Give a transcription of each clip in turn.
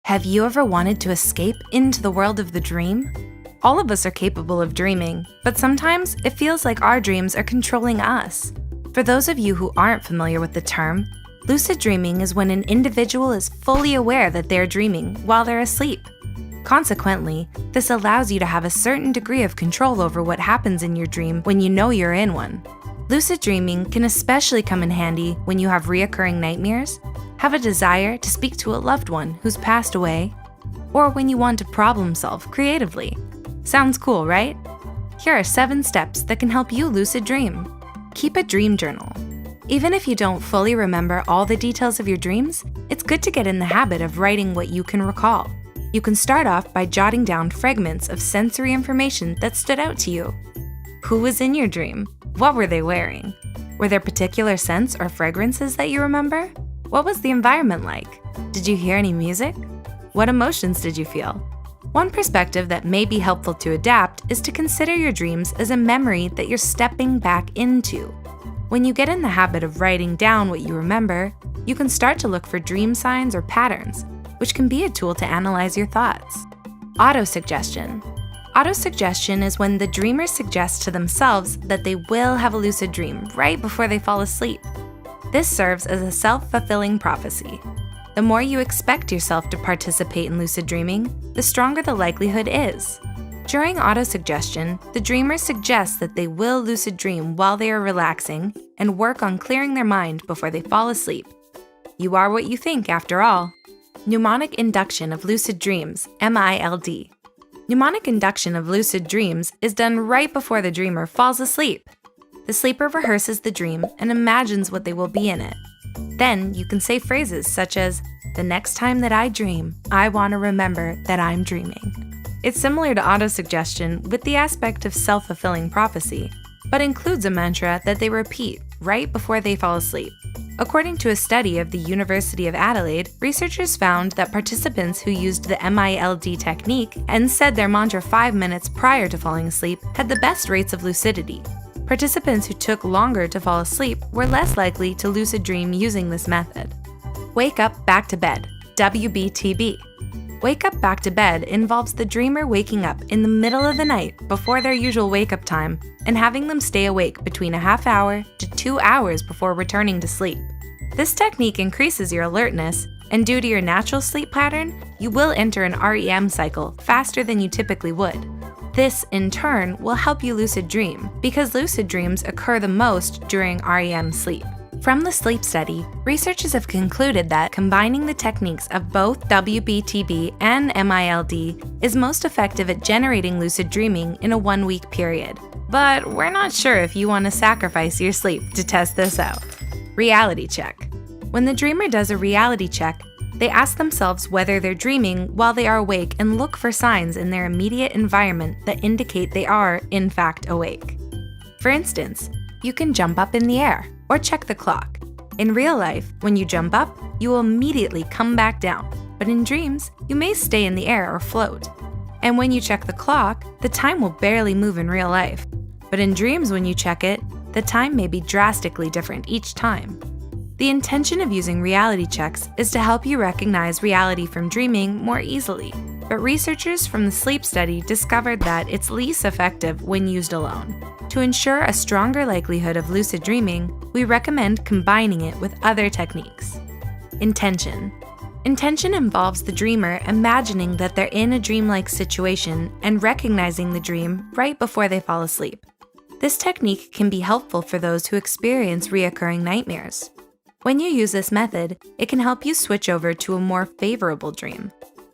Have you ever wanted to escape into the world of the dream? All of us are capable of dreaming, but sometimes it feels like our dreams are controlling us. For those of you who aren't familiar with the term, lucid dreaming is when an individual is fully aware that they're dreaming while they're asleep. Consequently, this allows you to have a certain degree of control over what happens in your dream when you know you're in one. Lucid dreaming can especially come in handy when you have reoccurring nightmares, have a desire to speak to a loved one who's passed away, or when you want to problem solve creatively. Sounds cool, right? Here are 7 steps that can help you lucid dream. Keep a dream journal. Even if you don't fully remember all the details of your dreams, it's good to get in the habit of writing what you can recall. You can start off by jotting down fragments of sensory information that stood out to you. Who was in your dream? What were they wearing? Were there particular scents or fragrances that you remember? What was the environment like? Did you hear any music? What emotions did you feel? One perspective that may be helpful to adapt is to consider your dreams as a memory that you're stepping back into. When you get in the habit of writing down what you remember, you can start to look for dream signs or patterns, which can be a tool to analyze your thoughts. Autosuggestion. Autosuggestion is when the dreamer suggests to themselves that they will have a lucid dream right before they fall asleep. This serves as a self-fulfilling prophecy. The more you expect yourself to participate in lucid dreaming, the stronger the likelihood is. During autosuggestion, the dreamer suggests that they will lucid dream while they are relaxing and work on clearing their mind before they fall asleep. You are what you think, after all. Mnemonic induction of lucid dreams, MILD. Mnemonic induction of lucid dreams is done right before the dreamer falls asleep. The sleeper rehearses the dream and imagines what they will be in it. Then you can say phrases such as, "The next time that I dream, I want to remember that I'm dreaming." It's similar to autosuggestion with the aspect of self-fulfilling prophecy, but includes a mantra that they repeat right before they fall asleep. According to a study of the University of Adelaide, researchers found that participants who used the MILD technique and said their mantra 5 minutes prior to falling asleep had the best rates of lucidity. Participants who took longer to fall asleep were less likely to lucid dream using this method. Wake up back to bed, WBTB. Wake up back to bed involves the dreamer waking up in the middle of the night before their usual wake-up time and having them stay awake between a half hour to 2 hours before returning to sleep. This technique increases your alertness, and due to your natural sleep pattern, you will enter an REM cycle faster than you typically would. This, in turn, will help you lucid dream, because lucid dreams occur the most during REM sleep. From the sleep study, researchers have concluded that combining the techniques of both WBTB and MILD is most effective at generating lucid dreaming in a 1-week period. But we're not sure if you want to sacrifice your sleep to test this out. Reality check. When the dreamer does a reality check, they ask themselves whether they're dreaming while they are awake and look for signs in their immediate environment that indicate they are, in fact, awake. For instance, you can jump up in the air or check the clock. In real life, when you jump up, you will immediately come back down, but in dreams, you may stay in the air or float. And when you check the clock, the time will barely move in real life. But in dreams, when you check it, the time may be drastically different each time. The intention of using reality checks is to help you recognize reality from dreaming more easily, but researchers from the sleep study discovered that it's least effective when used alone. To ensure a stronger likelihood of lucid dreaming, we recommend combining it with other techniques. Intention. Intention involves the dreamer imagining that they're in a dreamlike situation and recognizing the dream right before they fall asleep. This technique can be helpful for those who experience reoccurring nightmares. When you use this method, it can help you switch over to a more favorable dream.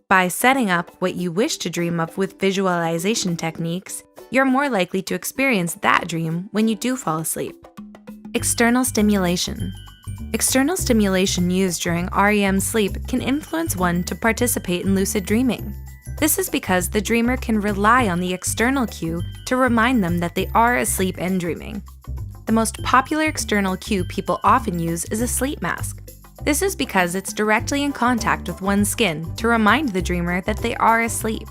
By setting up what you wish to dream of with visualization techniques, you're more likely to experience that dream when you do fall asleep. External stimulation. External stimulation used during REM sleep can influence one to participate in lucid dreaming. This is because the dreamer can rely on the external cue to remind them that they are asleep and dreaming. The most popular external cue people often use is a sleep mask. This is because it's directly in contact with one's skin to remind the dreamer that they are asleep.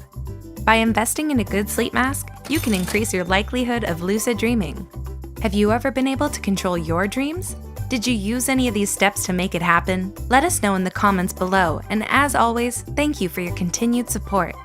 By investing in a good sleep mask, you can increase your likelihood of lucid dreaming. Have you ever been able to control your dreams? Did you use any of these steps to make it happen? Let us know in the comments below, and as always, thank you for your continued support.